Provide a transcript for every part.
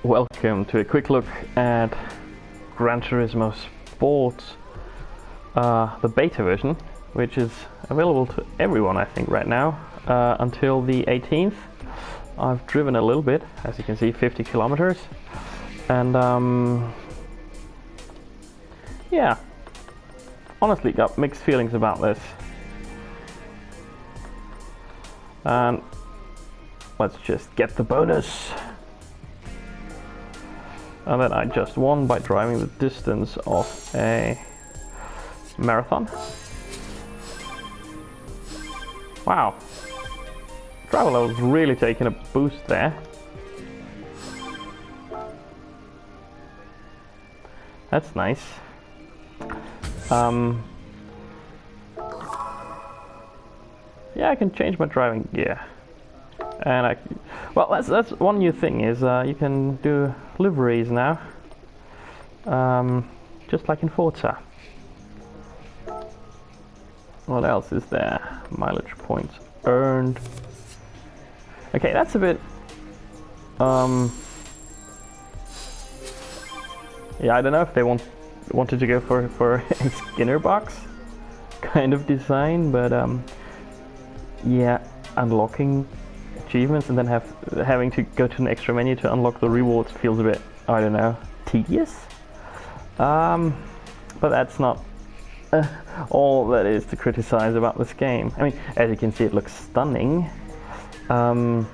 Welcome to a quick look at Gran Turismo Sport, the beta version, which is available to everyone I think right now, until the 18th. I've driven a little bit, as you can see, 50 kilometers, and yeah, honestly got mixed feelings about this. And let's just get the bonus. And then I just won by driving the distance of a marathon. Wow, travel level's really taking a boost there. That's nice. Yeah, I can change my driving gear. And well, that's one new thing is you can do liveries now, just like in Forza. What else is there? Mileage points earned. Okay, that's a bit. Yeah, I don't know if they wanted to go for a Skinner box kind of design, but yeah, unlocking achievements and then having to go to an extra menu to unlock the rewards feels a bit, I don't know, tedious. But that's not all that is to criticize about this game. I mean, as you can see, it looks stunning. It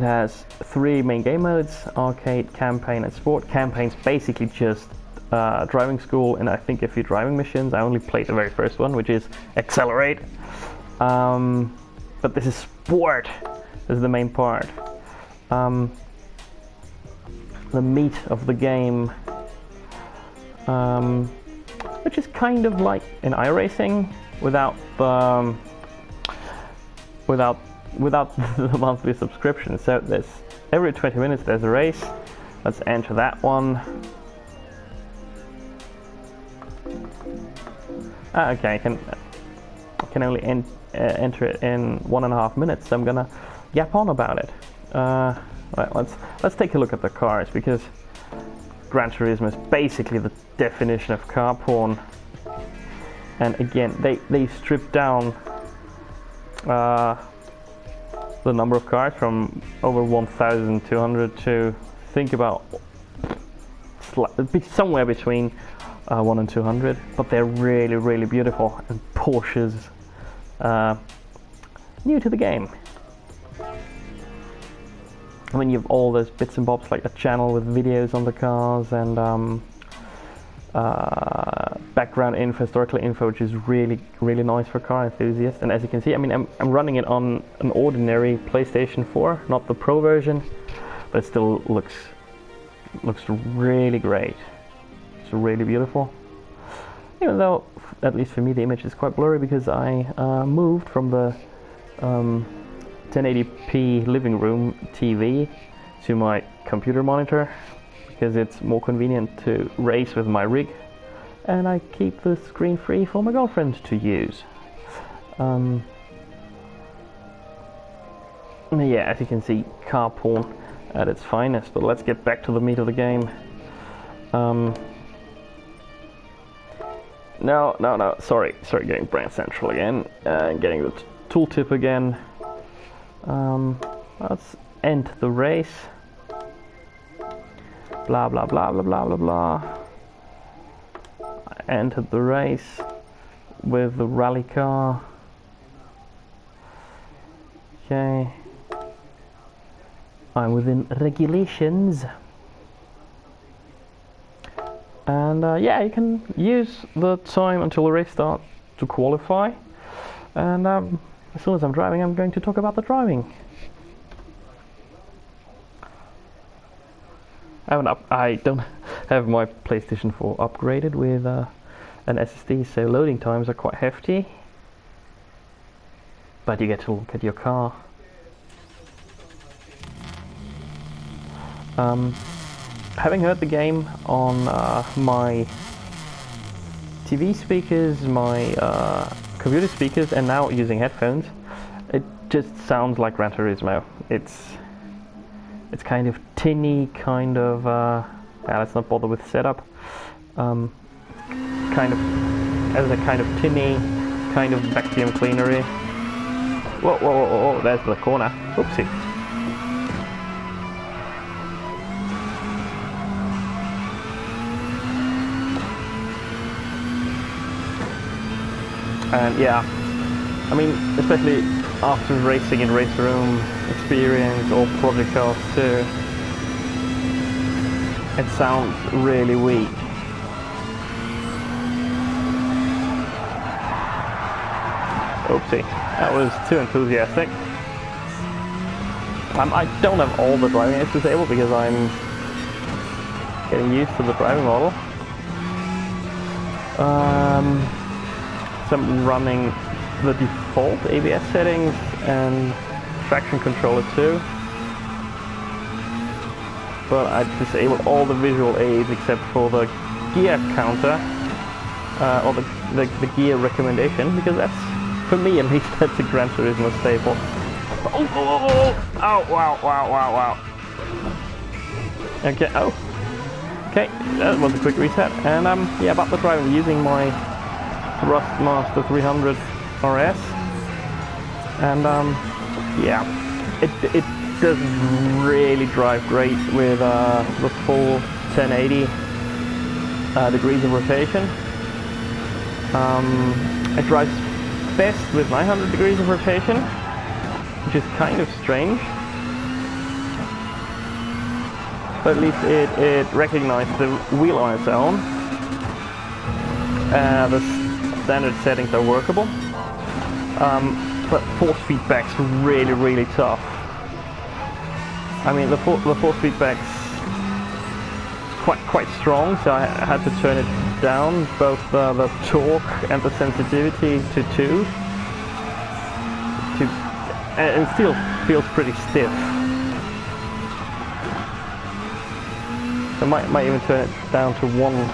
has 3 main game modes: arcade, campaign, and sport. Campaign's basically just driving school, and I think a few driving missions. I only played the very first one, which is accelerate. But this is sport. This is the main part. The meat of the game, which is kind of like an iRacing without the monthly subscription. So there's every 20 minutes there's a race. Let's enter that one. Okay, I can only enter it in 1.5 minutes, so I'm gonna yap on about it. Right, let's take a look at the cars, because Gran Turismo is basically the definition of car porn. And again, they stripped down the number of cars from over 1,200 to think about somewhere between 1 and 200, but they're really beautiful, and Porsches new to the game. I mean, you have all those bits and bobs, like a channel with videos on the cars and background info, historical info, which is really nice for car enthusiasts. And as you can see, I mean, I'm running it on an ordinary PlayStation 4, not the Pro version, but it still looks really great. It's really beautiful. Even though, at least for me, the image is quite blurry because I moved from the 1080p living room TV to my computer monitor, because it's more convenient to race with my rig, and I keep the screen free for my girlfriend to use. Yeah, as you can see, car porn at its finest. But let's get back to the meat of the game. No, sorry, getting brand central again, getting the tooltip again. Let's end the race. Blah blah blah blah blah blah blah. I entered the race with the rally car. Okay, I'm within regulations. And yeah, you can use the time until the race starts to qualify. And as soon as I'm driving, I'm going to talk about the driving. I don't have my PlayStation 4 upgraded with an SSD, so loading times are quite hefty. But you get to look at your car. Having heard the game on my TV speakers, my computer speakers, and now using headphones, it just sounds like Gran Turismo. It's kind of tinny, kind of. Yeah, let's not bother with setup. Kind of as a kind of tinny, kind of vacuum cleanery. Whoa, whoa, whoa, whoa! There's the corner. Oopsie. And yeah, I mean, especially after racing in race room experience or project cars too, it sounds really weak. Oopsie, that was too enthusiastic. I don't have all the driving aids disabled because I'm getting used to the driving model. So I'm running the default ABS settings and traction controller too. But I disabled all the visual aids except for the gear counter, or the gear recommendation, because that's, for me at least, that's a Gran Turismo staple. Oh, oh, oh, oh, oh, wow, wow, wow, wow. Okay, oh. Okay, that was a quick reset. And yeah, about the driving, using my Thrustmaster 300 RS. And yeah, it doesn't really drive great with the full 1080 degrees of rotation. It drives best with 900 degrees of rotation, which is kind of strange. But at least it recognized the wheel on its own. The standard settings are workable. But force feedback's really, really tough. I mean, the force feedback's quite strong, so I had to turn it down, both the torque and the sensitivity to 2. And it still feels pretty stiff. So I might even turn it down to 1.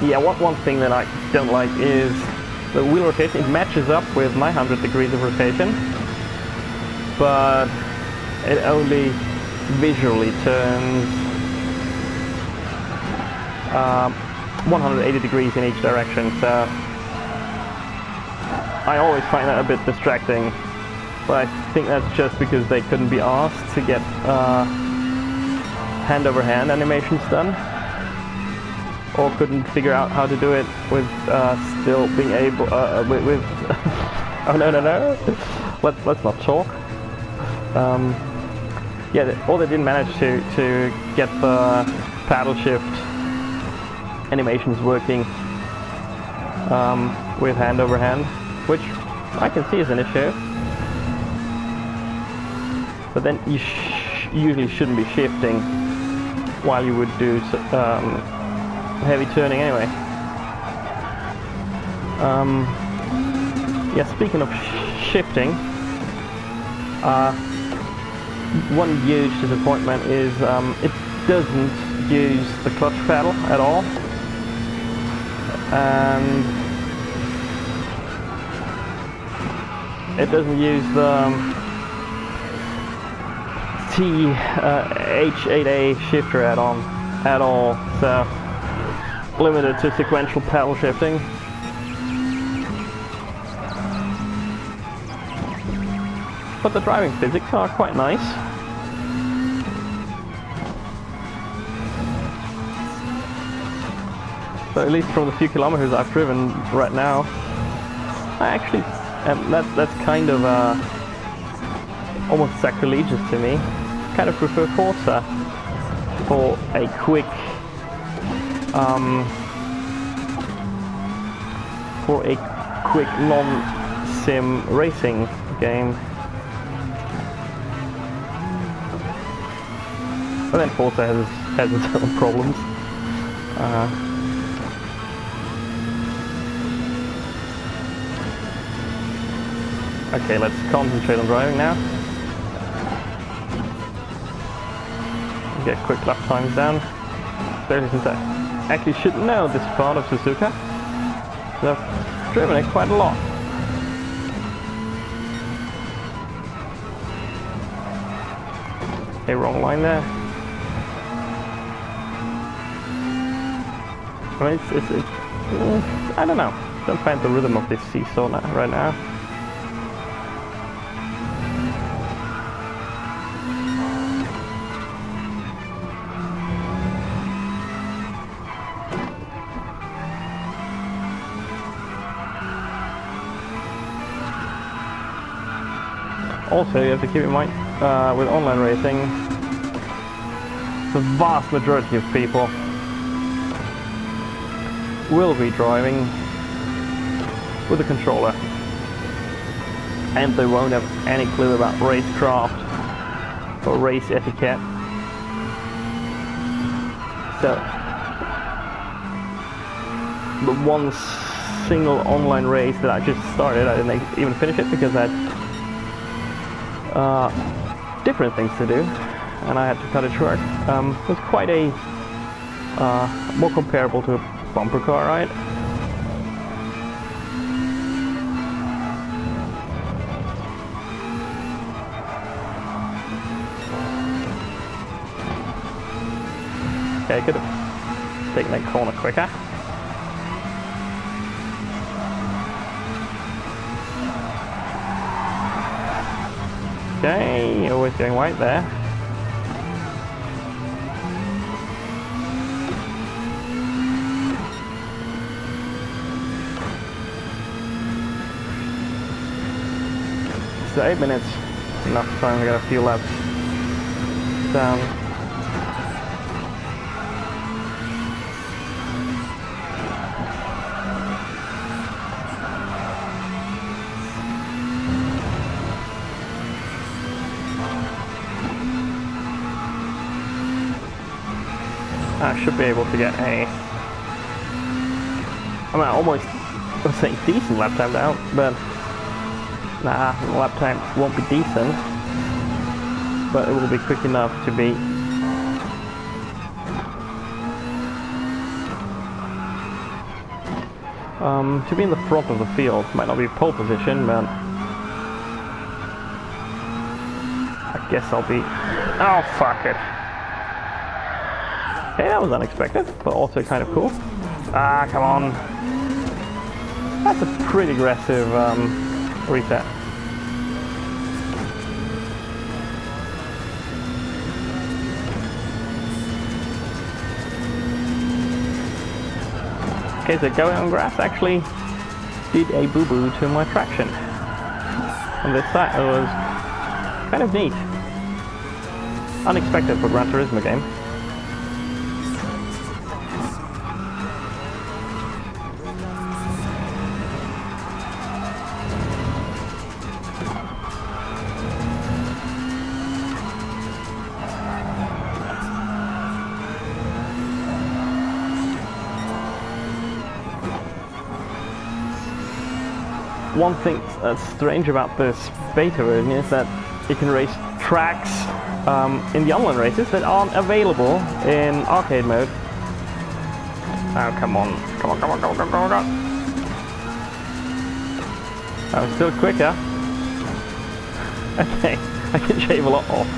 Yeah, one thing that I don't like is the wheel rotation. It matches up with 900 degrees of rotation, but it only visually turns 180 degrees in each direction, so I always find that a bit distracting. But I think that's just because they couldn't be asked to get hand-over-hand animations done, or couldn't figure out how to do it with still being able with oh no, let's not talk. Yeah, or they didn't manage to get the paddle shift animations working with hand over hand, which I can see is an issue. But then you usually shouldn't be shifting while you would do heavy turning anyway. Yeah, speaking of shifting, one huge disappointment is it doesn't use the clutch pedal at all, and it doesn't use the H8A shifter add-on at all, so limited to sequential pedal shifting. But the driving physics are quite nice. So at least from the few kilometers I've driven right now, I actually, that's kind of almost sacrilegious to me. Kind of prefer Forza for a quick non-sim racing game. But then Forza has its own problems. Okay, let's concentrate on driving now. Get quick lap times down, especially since I actually should know this part of Suzuka. So I've driven it quite a lot. Okay, wrong line there. I mean, it's I don't know. Don't find the rhythm of this seesaw right now. Also, you have to keep in mind, with online racing, the vast majority of people will be driving with a controller, and they won't have any clue about racecraft or race etiquette. So, the one single online race that I just started, I didn't even finish it because I had different things to do, and I had to cut it short. It was quite a more comparable to a bumper car ride. Okay, I could have taken that corner quicker. Okay, always going right there. So 8 minutes, enough time to get a few laps down. I should be able to get a, I mean, almost, I was saying decent lap time now, but nah, the lap time won't be decent, but it will be quick enough to be in the front of the field. Might not be pole position, but I guess I'll be, oh fuck it. Okay, that was unexpected, but also kind of cool. Ah, come on. That's a pretty aggressive reset. Okay, so going on grass actually did a boo-boo to my traction on this side. It was kind of neat. Unexpected for Gran Turismo game. One thing that's strange about this beta version is that you can race tracks in the online races that aren't available in arcade mode. Oh, come on. Come on, come on, come on, come on, come on. I'm still quicker. Okay, I can shave a lot off.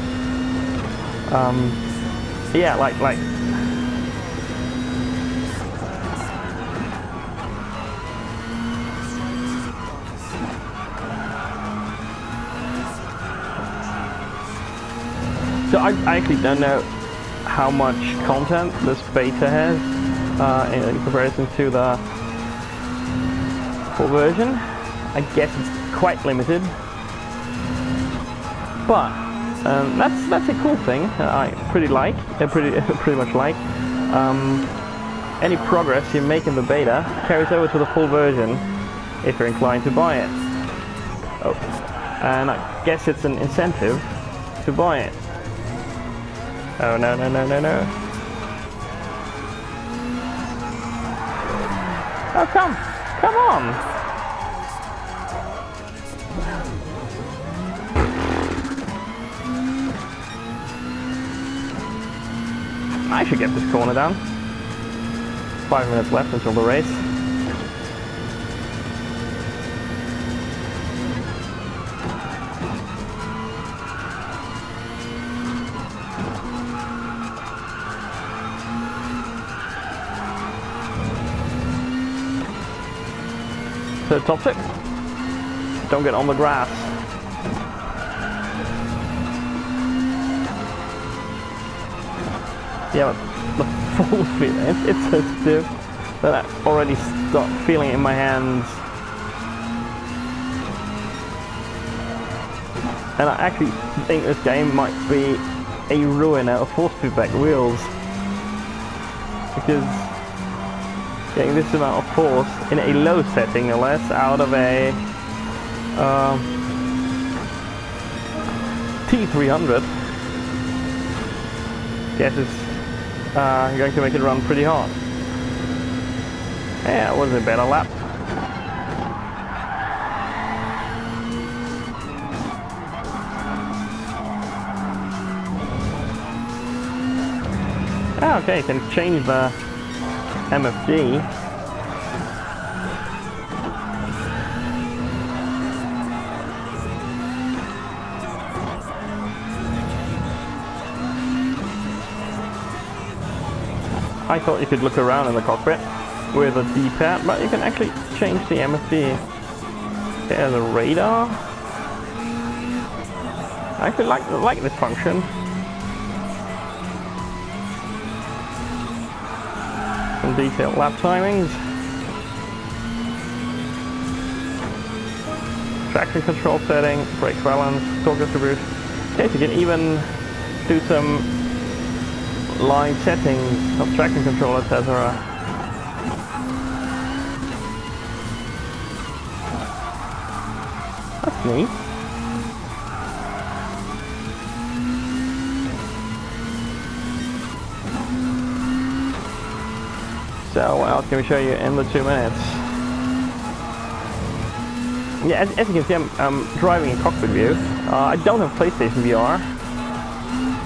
Yeah, like so I actually don't know how much content this beta has in comparison to the full version. I guess it's quite limited, but that's a cool thing. I pretty much like. Any progress you make in the beta carries over to the full version if you're inclined to buy it. Oh, and I guess it's an incentive to buy it. Oh, no, no, no, no, no. Oh, come on! I should get this corner down. 5 minutes left until the race. So top tip, don't get on the grass. Yeah, but the full speed, it's so stiff that I already start feeling it in my hands. And I actually think this game might be a ruiner of force feedback wheels, because getting this amount of force in a low setting, no less, out of a T300, guess it's going to make it run pretty hard. Yeah, it was a better lap. Okay, you can change the MFD. I thought you could look around in the cockpit with a D-pad, but you can actually change the MFD. There's a radar. I actually like this function. Some detailed lap timings. Traction control setting, brake balance, torque distribution. Okay, so you can even do some line settings of traction control, etc. That's neat. So what else can we show you in the 2 minutes? Yeah, as you can see, I'm driving in cockpit view. I don't have PlayStation VR,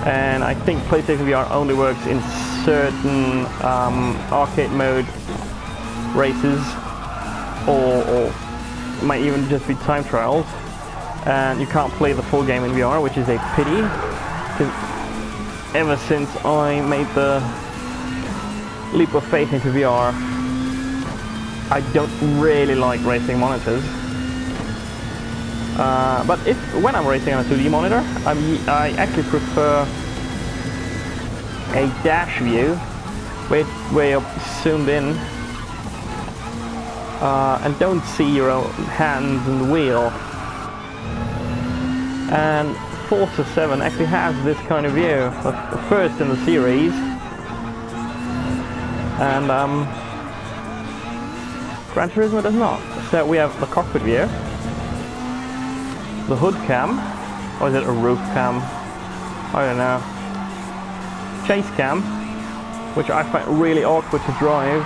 and I think PlayStation VR only works in certain arcade mode races, or it might even just be time trials, and you can't play the full game in VR, which is a pity, because ever since I made the leap of faith into VR, I don't really like racing monitors. But when I'm racing on a 2D monitor, I actually prefer a dash view where you're zoomed in and don't see your own hands and the wheel. And Forza 7 actually has this kind of view, the first in the series. And Gran Turismo does not. So we have the cockpit view, the hood cam, or is it a roof cam? I don't know. Chase cam, which I find really awkward to drive.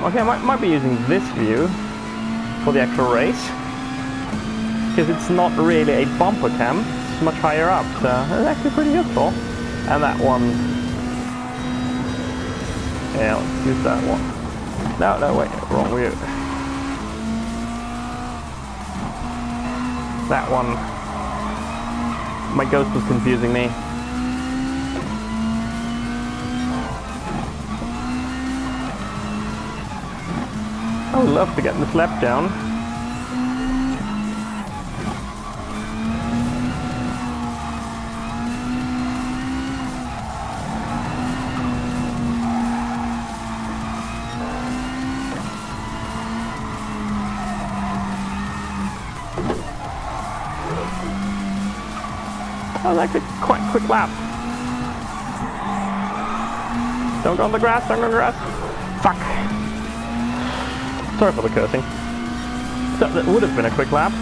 Okay, I might be using this view for the actual race, because it's not really a bumper cam, it's much higher up, so it's actually pretty useful. And that one, yeah, let's use that one. No, wait, wrong view. That one, my ghost was confusing me. I would love to get this lap down. That was actually quite a quick lap. Don't go on the grass, don't go on the grass. Fuck. Sorry for the cursing. So that would have been a quick lap.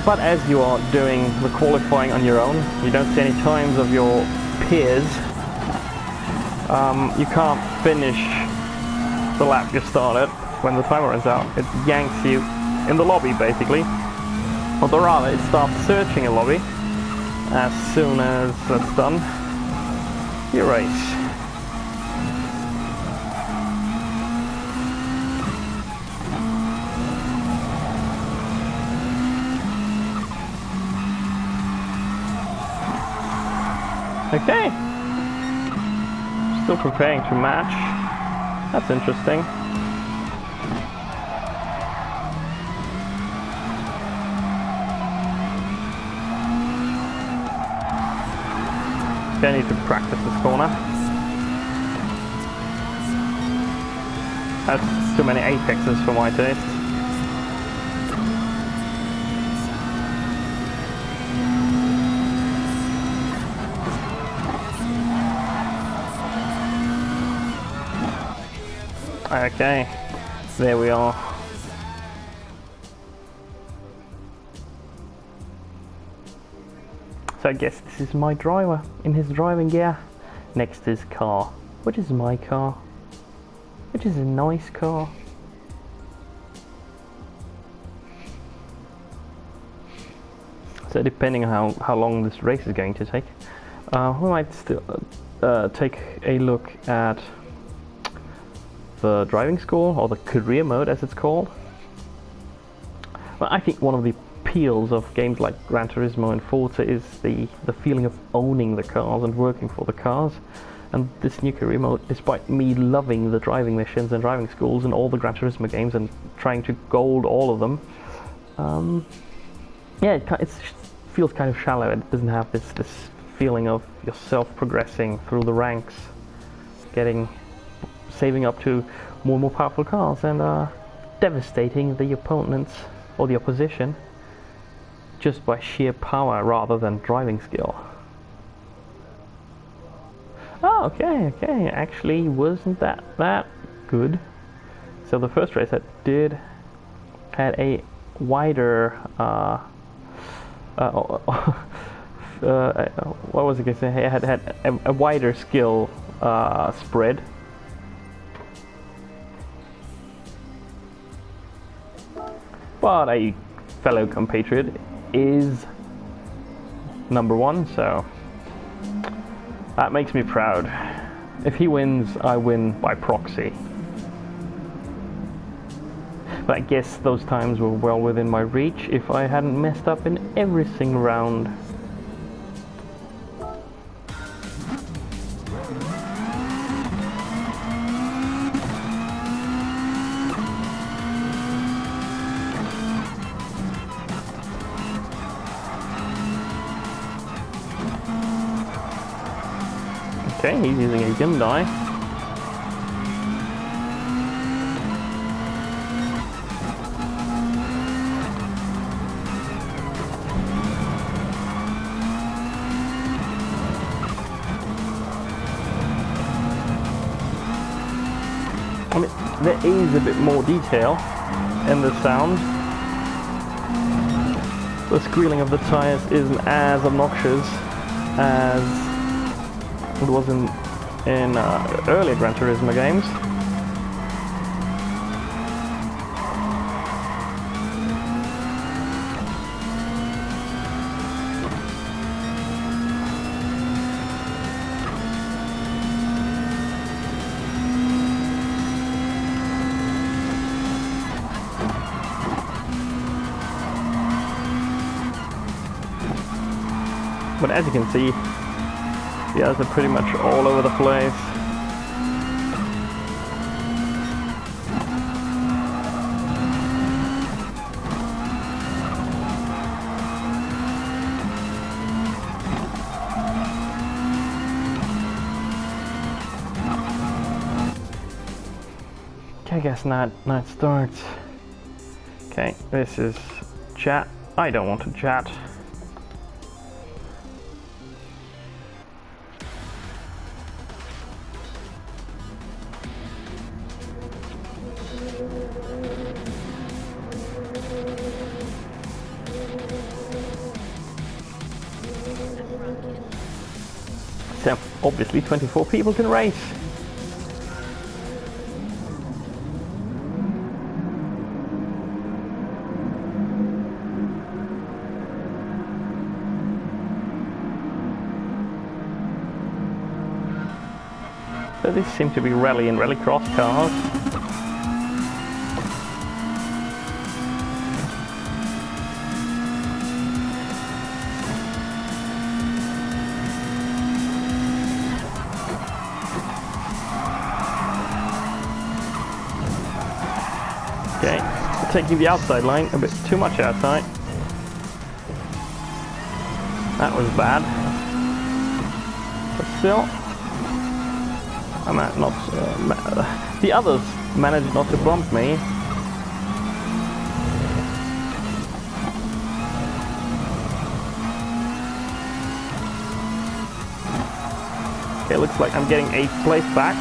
But as you are doing the qualifying on your own, you don't see any times of your peers. You can't finish the lap you started when the timer runs out. It yanks you in the lobby, basically. Or rather, it starts searching a lobby. As soon as that's done, you race. Okay. Still preparing to match. That's interesting. Okay, I need to practice this corner. That's too many apexes for my taste. Okay, there we are. So I guess this is my driver in his driving gear. Next his car, which is my car, which is a nice car. So depending on how long this race is going to take, we might still take a look at the driving school, or the career mode as it's called. Well, I think one of the appeals of games like Gran Turismo and Forza is the feeling of owning the cars and working for the cars. And this new career mode, despite me loving the driving missions and driving schools and all the Gran Turismo games and trying to gold all of them, yeah, it feels kind of shallow. It doesn't have this feeling of yourself progressing through the ranks, saving up to more and more powerful cars and devastating the opponents or the opposition just by sheer power rather than driving skill. Oh, okay, actually wasn't that good. So the first race I did had a wider what was I going to say? I had a wider skill spread. But a fellow compatriot is number one, so that makes me proud. If he wins, I win by proxy. But I guess those times were well within my reach if I hadn't messed up in every single round. Okay, he's using a Hyundai. I mean, there is a bit more detail in the sound. The squealing of the tires isn't as obnoxious as it was in earlier Gran Turismo games. But as you can see, the others are pretty much all over the place. Okay, I guess not starts. Okay, this is chat. I don't want to chat. So obviously 24 people can race. So these seem to be rally and rallycross cars. taking the outside line a bit too much outside. That was bad. But still, the others managed not to bump me. Okay, looks like I'm getting 8th place back.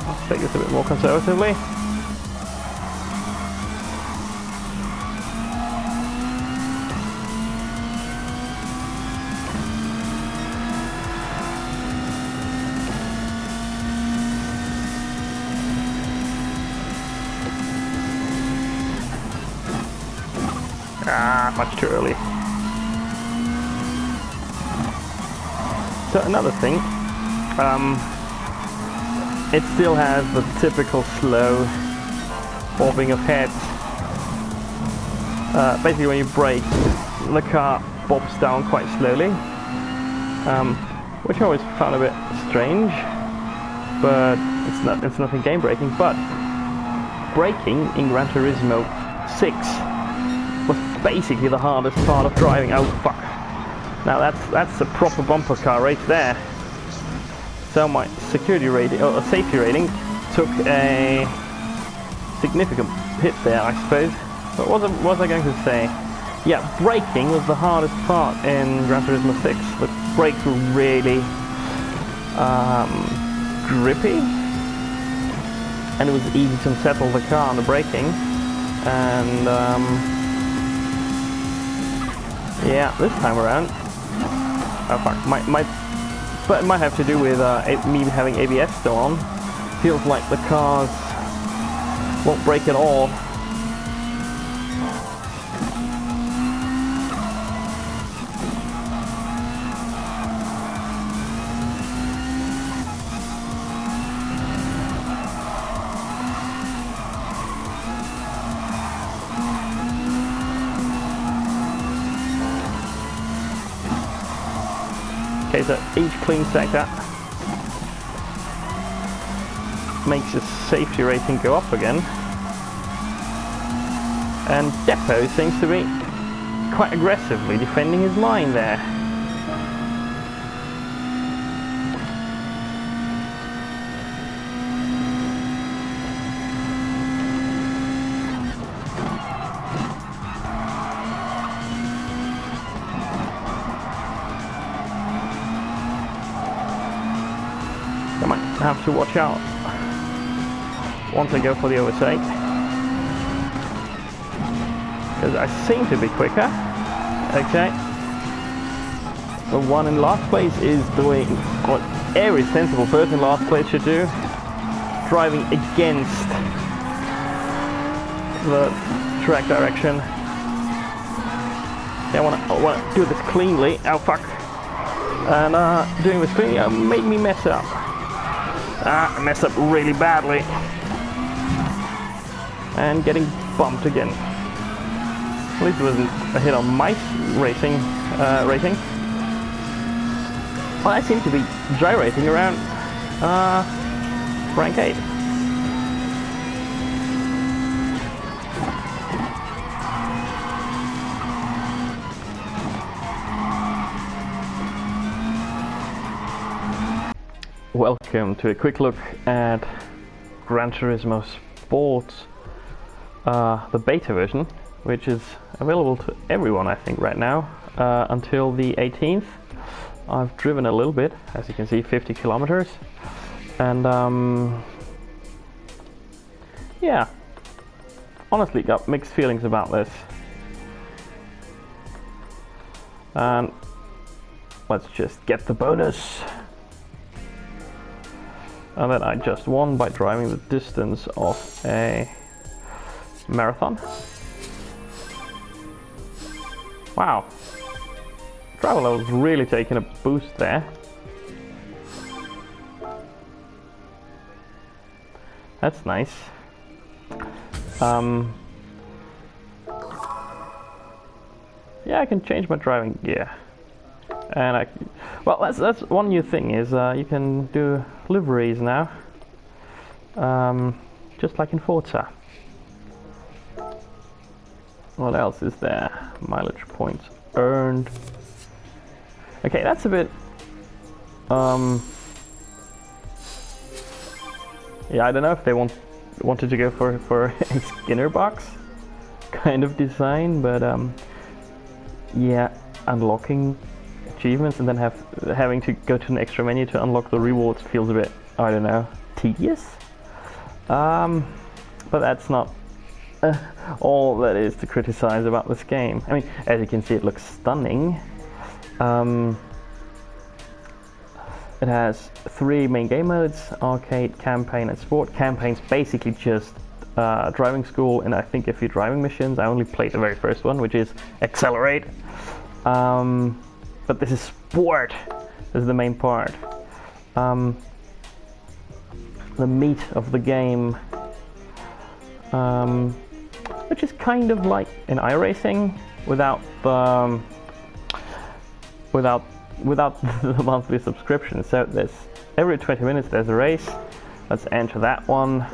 Let's take this a bit more conservatively. Much too early. So another thing, it still has the typical slow bobbing of heads. Basically when you brake, the car bobs down quite slowly, which I always found a bit strange, but it's nothing game breaking. But braking in Gran Turismo 6 was basically the hardest part of driving. Oh fuck! Now that's a proper bumper car right there. So my security rating or safety rating took a significant hit there, I suppose. But what was I going to say? Yeah, braking was the hardest part in Gran Turismo 6. The brakes were really grippy, and it was easy to settle the car on the braking. And yeah, this time around, oh fuck, but it might have to do with me having ABS still on. Feels like the cars won't brake at all. Okay, so each clean sector makes the safety rating go up again. And Depot seems to be quite aggressively defending his line there. I might have to watch out once I go for the overtake, because I seem to be quicker. Okay, the one in last place is doing what every sensible person in last place should do, driving against the track direction. Okay, I want to do this cleanly. Oh fuck! And doing this cleanly made me mess up. I messed up really badly. And getting bumped again. At least it wasn't a hit on my rating. Well, I seem to be gyrating around rank 8. Welcome to a quick look at Gran Turismo Sport, the beta version, which is available to everyone I think right now until the 18th. I've driven a little bit, as you can see, 50 kilometers, and yeah, honestly got mixed feelings about this. And let's just get the bonus. And then I just won by driving the distance of a marathon. Wow. Travel level's really taking a boost there. That's nice. Yeah, I can change my driving gear. And Well, that's one new thing is you can do liveries now, just like in Forza. What else is there? Mileage points earned. Okay, that's a bit. Yeah, I don't know if they wanted to go for a Skinner box kind of design, but yeah, unlocking achievements and then having to go to an extra menu to unlock the rewards feels a bit, I don't know, tedious. But that's not all that is to criticize about this game. I mean, as you can see, it looks stunning. It has 3 main game modes: arcade, campaign, and sport. Campaign's basically just driving school and I think a few driving missions. I only played the very first one, which is accelerate. But this is sport. This is the main part. The meat of the game, which is kind of like in iRacing without the monthly subscription. So there's every 20 minutes there's a race. Let's enter that one.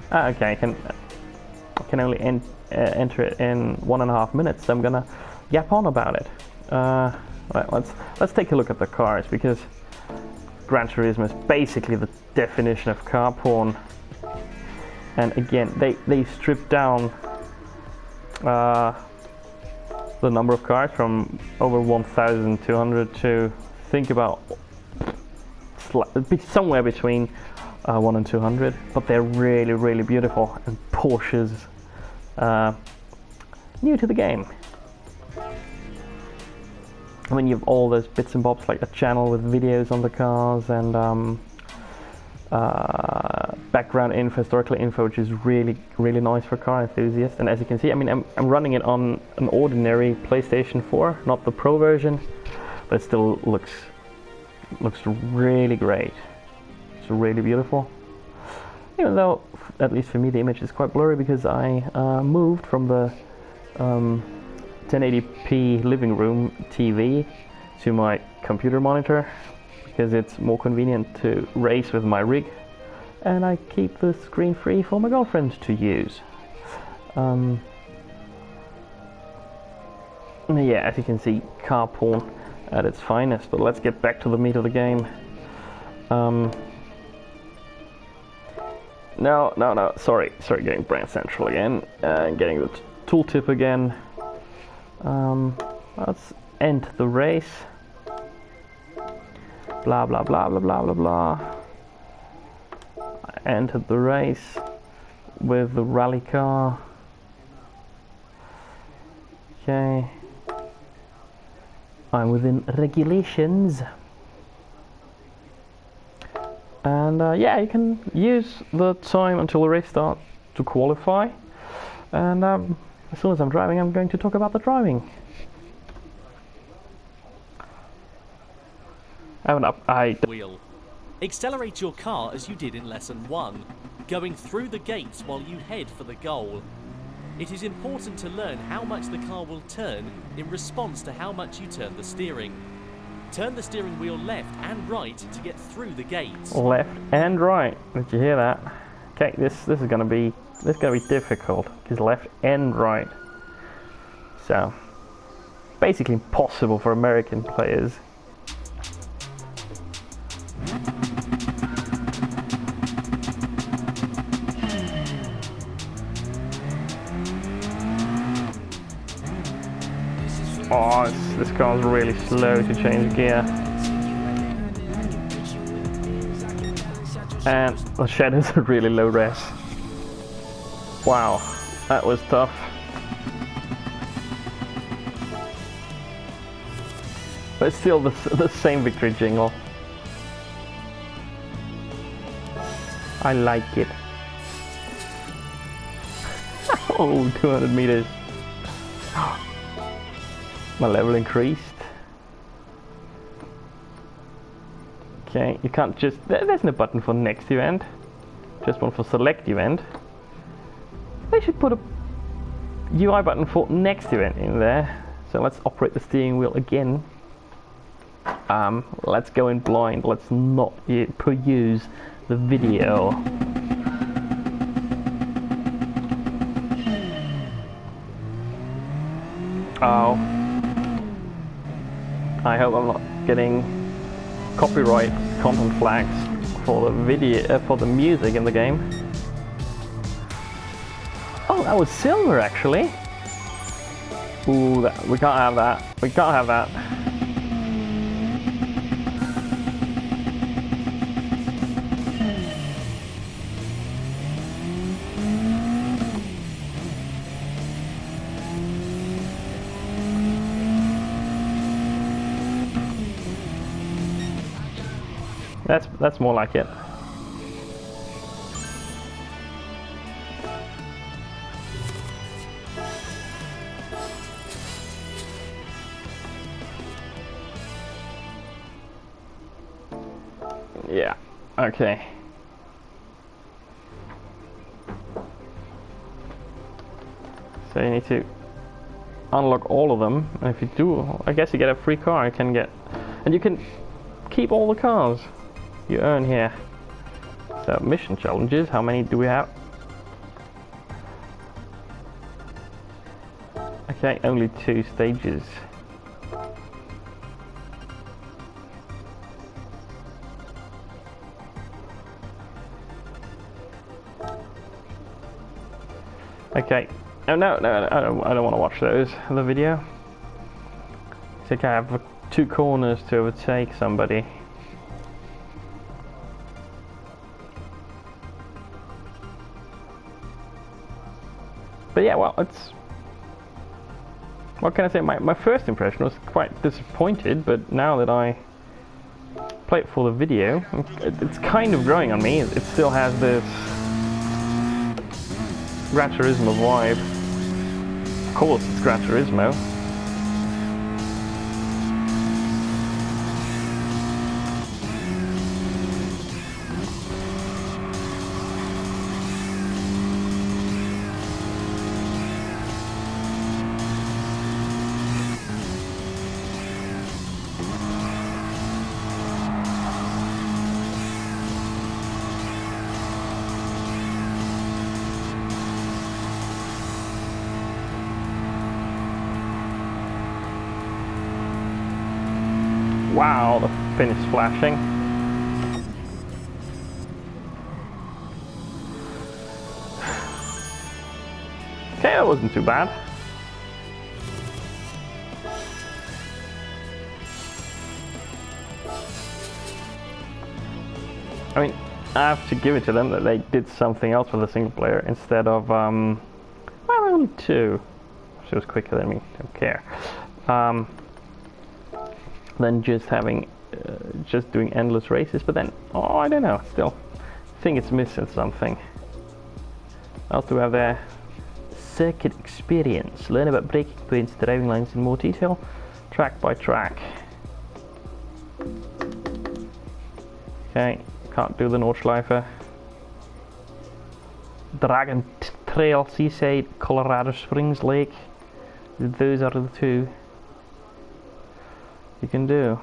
Okay, I can only enter it in 1.5 minutes, so I'm gonna yap on about it. Right, let's take a look at the cars, because Gran Turismo is basically the definition of car porn. And again, they stripped down the number of cars from over 1,200 to think about somewhere between 1 and 200, but they're really, really beautiful, and Porsche's new to the game. I mean, you have all those bits and bobs, like a channel with videos on the cars and background info, historical info, which is really, really nice for car enthusiasts. And as you can see, I mean, I'm running it on an ordinary PlayStation 4, not the Pro version, but it still looks really great. It's really beautiful. Even though, at least for me, the image is quite blurry because I moved from the 1080p living room TV to my computer monitor, because it's more convenient to race with my rig, and I keep the screen free for my girlfriend to use. Yeah, as you can see, car porn at its finest. But let's get back to the meat of the game. No, sorry, getting Brain Central again, getting the tooltip again. Let's end the race. Blah blah blah blah blah blah blah. I entered the race with the rally car. Okay. I'm within regulations. And yeah, you can use the time until the race starts to qualify. And as soon as I'm driving, I'm going to talk about the driving. Wheel. Accelerate your car as you did in lesson 1, going through the gates while you head for the goal. It is important to learn how much the car will turn in response to how much you turn the steering. Turn the steering wheel left and right to get through the gates. Left and right. Did you hear that? Okay, this is gonna be difficult, because left and right. So basically impossible for American players. Oh, this car's really slow to change gear. And the shadows are really low res. Wow, that was tough. But it's still the same victory jingle. I like it. Oh, 200 meters. My level increased. Okay, you can't just... There's no button for next event. Just one for select event. They should put a UI button for next event in there, So let's operate the steering wheel again. Let's go in blind. Let's not use the video. Oh, I hope I'm not getting copyright content flags for the video, for the music in the game. Oh, that was silver actually. Ooh, we can't have that. We can't have that. That's more like it. Yeah, okay. So you need to unlock all of them, and if you do, I guess you get a free car. You can get, and you can keep all the cars you earn here. So mission challenges, how many do we have? Okay, only 2 stages. Okay. Oh no, I don't want to watch those. The video. I think I have 2 corners to overtake somebody. But yeah, well, it's... What can I say? My first impression was quite disappointed, but now that I play it for the video, it's kind of growing on me. It still has this Gran Turismo vibe. Of course, it's Gran Turismo. Wow, the fin is flashing. Okay, that wasn't too bad. I mean, I have to give it to them that they did something else with the single player instead of, well, only 2. She was quicker than me, don't care. Than just having, just doing endless races, but then, oh, I don't know, still, I think it's missing something. What else do we have there? Circuit experience. Learn about braking points, driving lines in more detail, track by track. Okay, can't do the Nordschleife. Dragon Trail, Seaside, Colorado Springs Lake. Those are the 2 you can do.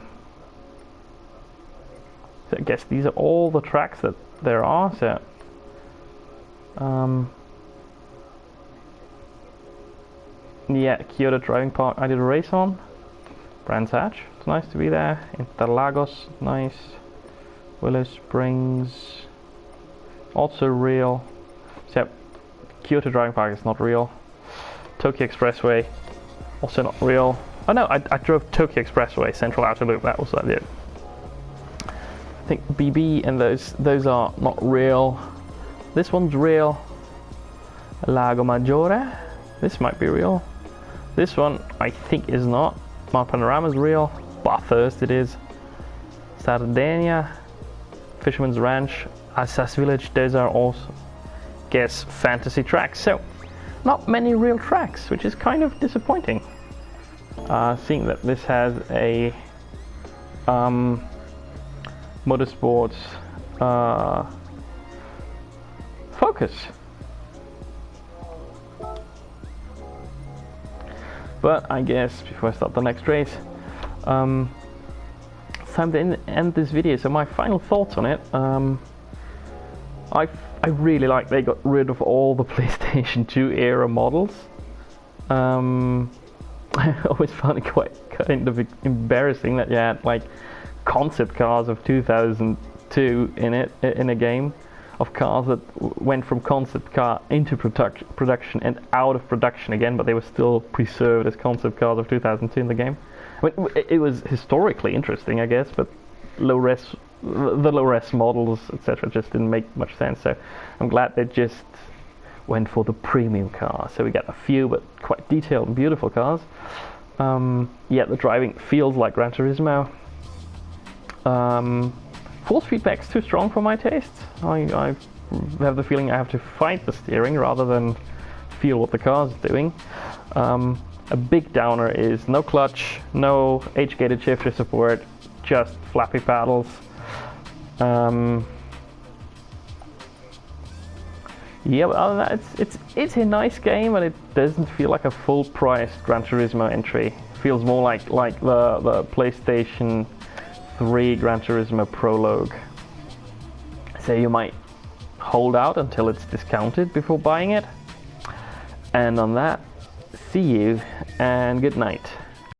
So I guess these are all the tracks that there are. So yeah, Kyoto Driving Park I did a race on. Brands Hatch, it's nice to be there. Interlagos, nice. Willow Springs, also real. Except Kyoto Driving Park is not real. Tokyo Expressway, also not real. Oh no, I drove Tokyo Expressway, Central Outer Loop, that was what I did. I think BB and those are not real. This one's real. Lago Maggiore, this might be real. This one I think is not. Mount Panorama is real. Bathurst it is. Sardinia, Fisherman's Ranch, Assas Village, those are also, guess, fantasy tracks. So, not many real tracks, which is kind of disappointing. Seeing that this has a motorsports focus. But I guess before I start the next race, it's time to end this video. So my final thoughts on it. I really like they got rid of all the PlayStation 2 era models. I always found it quite kind of embarrassing that you had like concept cars of 2002 in a game of cars that went from concept car into production and out of production again, but they were still preserved as concept cars of 2002 in the game. I mean, it was historically interesting, I guess, but the low res models, etc., just didn't make much sense. So I'm glad they just went for the premium car. So we got a few but quite detailed and beautiful cars. Yeah, the driving feels like Gran Turismo. Force feedback's too strong for my tastes. I have the feeling I have to fight the steering rather than feel what the car's doing. A big downer is no clutch, no H-gated shifter support, just flappy paddles. Yeah, but other than that, it's a nice game, but it doesn't feel like a full-priced Gran Turismo entry. It feels more like the PlayStation 3 Gran Turismo Prologue. So you might hold out until it's discounted before buying it. And on that, see you and good night.